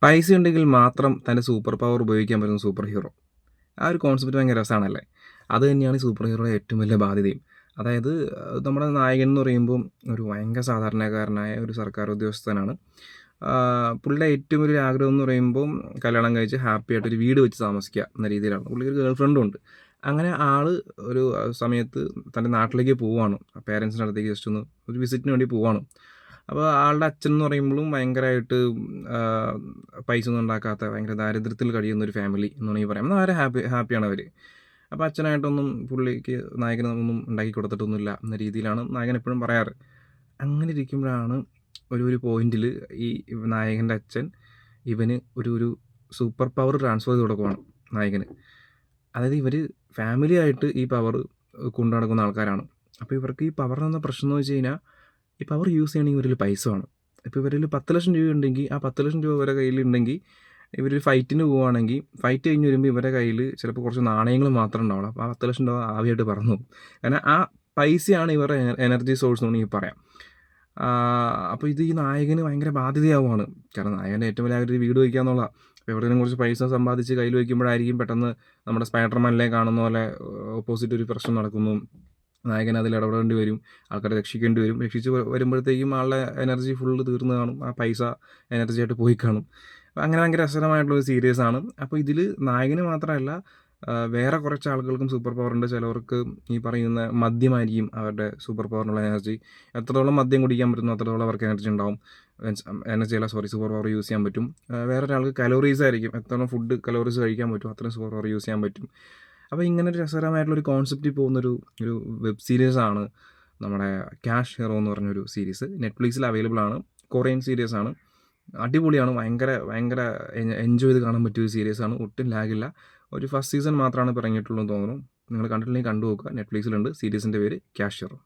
പൈസ ഉണ്ടെങ്കിൽ മാത്രം തൻ്റെ സൂപ്പർ പവർ ഉപയോഗിക്കാൻ പറ്റുന്ന സൂപ്പർ ഹീറോ. ആ ഒരു കോൺസെപ്റ്റ് ഭയങ്കര രസമാണല്ലേ. അത് തന്നെയാണ് ഈ സൂപ്പർ ഹീറോയുടെ ഏറ്റവും വലിയ ബാധ്യതയും. അതായത് നമ്മുടെ നായകൻ എന്ന് പറയുമ്പം ഒരു ഭയങ്കര സാധാരണക്കാരനായ ഒരു സർക്കാർ ഉദ്യോഗസ്ഥനാണ്. പുള്ളിയുടെ ഏറ്റവും വലിയ ആഗ്രഹം എന്ന് പറയുമ്പം കല്യാണം കഴിച്ച് ഹാപ്പി ആയിട്ട് ഒരു വീട് വെച്ച് താമസിക്കുക എന്ന രീതിയിലാണ്. പുള്ളിക്ക് ഒരു ഗേൾ ഫ്രണ്ടും ഉണ്ട്. അങ്ങനെ ഒരു സമയത്ത് തൻ്റെ നാട്ടിലേക്ക് പോവുകയാണ്. പേരൻസിൻ്റെ അടുത്തേക്ക് ജസ്റ്റ് ഒന്ന് ഒരു വിസിറ്റിന് വേണ്ടി പോവുകയാണ്. അപ്പോൾ ആളുടെ അച്ഛൻ എന്ന് പറയുമ്പോഴും ഭയങ്കരമായിട്ട് പൈസ ഒന്നും ഉണ്ടാക്കാത്ത ഭയങ്കര ദാരിദ്ര്യത്തിൽ കഴിയുന്ന ഒരു ഫാമിലി എന്ന് വേണമെങ്കിൽ പറയാം. എന്നാൽ ഹാപ്പിയാണ് അവർ. അപ്പോൾ അച്ഛനായിട്ടൊന്നും പുള്ളിക്ക് നായകനൊന്നും ഉണ്ടാക്കി കൊടുത്തിട്ടൊന്നുമില്ല എന്ന രീതിയിലാണ് നായകൻ എപ്പോഴും പറയാറ്. അങ്ങനെ ഇരിക്കുമ്പോഴാണ് ഒരു പോയിന്റിൽ ഈ നായകൻ്റെ അച്ഛൻ ഇവന് ഒരു സൂപ്പർ പവർ ട്രാൻസ്ഫർ ചെയ്ത് കൊടുക്കുവാണ് നായകന്. അതായത് ഇവർ ഫാമിലി ആയിട്ട് ഈ പവർ കൊണ്ടു നടക്കുന്ന ആൾക്കാരാണ്. അപ്പോൾ ഇവർക്ക് ഈ പവറിനെന്ന പ്രശ്നം എന്ന് വെച്ച് കഴിഞ്ഞാൽ ഈ പവർ യൂസ് ചെയ്യണമെങ്കിൽ ഇവരിൽ പൈസ വേണം. ഇപ്പോൾ ഇവരിൽ 10,00,000 രൂപ ഉണ്ടെങ്കിൽ ആ 10,00,000 രൂപ ഇവരുടെ കയ്യിലുണ്ടെങ്കിൽ ഇവർ ഫൈറ്റിന് പോവുകയാണെങ്കിൽ ഫൈറ്റ് കഴിഞ്ഞ് വരുമ്പോൾ ഇവരുടെ കയ്യിൽ ചിലപ്പോൾ കുറച്ച് നാണയങ്ങൾ മാത്രമേ ഉണ്ടാവുള്ളൂ. അപ്പോൾ ആ 10,00,000 രൂപ ആവിയായിട്ട് പറന്നു പോകും. കാരണം ആ പൈസയാണ് ഇവരുടെ എനർജി സോഴ്സ് എന്ന് വേണമെങ്കിൽ പറയാം. അപ്പോൾ ഇത് ഈ നായകന് ഭയങ്കര ബാധ്യതയാവുകയാണ്. കാരണം നായകൻ്റെ ഏറ്റവും വലിയ ഒരു വീട് വയ്ക്കുക എന്നുള്ളതാണ്. അപ്പോൾ എവിടെയെങ്കിലും കുറച്ച് പൈസ സമ്പാദിച്ച് കയ്യിൽ വയ്ക്കുമ്പോഴായിരിക്കും പെട്ടെന്ന് നമ്മുടെ സ്പൈഡർമാനിലെ കാണുന്ന പോലെ ഓപ്പോസിറ്റ് ഒരു പ്രശ്നം നടക്കുന്നു. നായകൻ അതിൽ ഇടപെടേണ്ടി വരും, ആൾക്കാരെ രക്ഷിക്കേണ്ടി വരും. രക്ഷിച്ച് വരുമ്പോഴത്തേക്കും ആളുടെ എനർജി ഫുള്ള് തീർന്ന് കാണും, ആ പൈസ എനർജി ആയിട്ട് പോയി കാണും. അപ്പോൾ അങ്ങനെ ഭയങ്കര രസകരമായിട്ടുള്ളൊരു സീരീസാണ്. അപ്പോൾ ഇതിൽ നായകന് മാത്രമല്ല വേറെ കുറച്ച് ആളുകൾക്കും സൂപ്പർ പവറുണ്ട്. ചിലവർക്ക് ഈ പറയുന്ന മദ്യമായിരിക്കും അവരുടെ സൂപ്പർ പവറിനുള്ള എനർജി. എത്രത്തോളം മദ്യം കുടിക്കാൻ പറ്റുന്നു അത്രത്തോളം അവർക്ക് എനർജി ഉണ്ടാവും. സൂപ്പർ പവർ യൂസ് ചെയ്യാൻ പറ്റും. വേറൊരാൾക്ക് കലോറീസ് ആയിരിക്കും, എത്രത്തോളം ഫുഡ് കലോറീസ് കഴിക്കാൻ പറ്റും അത്രയും സൂപ്പർ പവർ യൂസ് ചെയ്യാൻ പറ്റും. അപ്പോൾ ഇങ്ങനെ ഒരു രസകരമായിട്ടുള്ളൊരു കോൺസെപ്റ്റിൽ പോകുന്നൊരു വെബ് സീരീസാണ് നമ്മുടെ ക്യാഷ് ഹീറോ എന്ന് പറഞ്ഞൊരു സീരീസ്. നെറ്റ്ഫ്ലിക്സിൽ അവൈലബിൾ ആണ്. കൊറിയൻ സീരീസാണ്. അടിപൊളിയാണ്. ഭയങ്കര ഭയങ്കര എൻജോയ് ചെയ്ത് കാണാൻ പറ്റിയൊരു സീരീസാണ്. ഒട്ടും ലാഗില്ല. ഒരു ഫസ്റ്റ് സീസൺ മാത്രമാണ് ഇപ്പോൾ ഇറങ്ങിയിട്ടുള്ളൂ എന്ന് തോന്നുന്നു. നിങ്ങൾ കണ്ടിട്ടില്ലെങ്കിൽ കണ്ടു നോക്കുക. നെറ്റ്ഫ്ലിക്സിലുണ്ട്. സീരീസിൻ്റെ പേര് ക്യാഷ് ഹീറോ.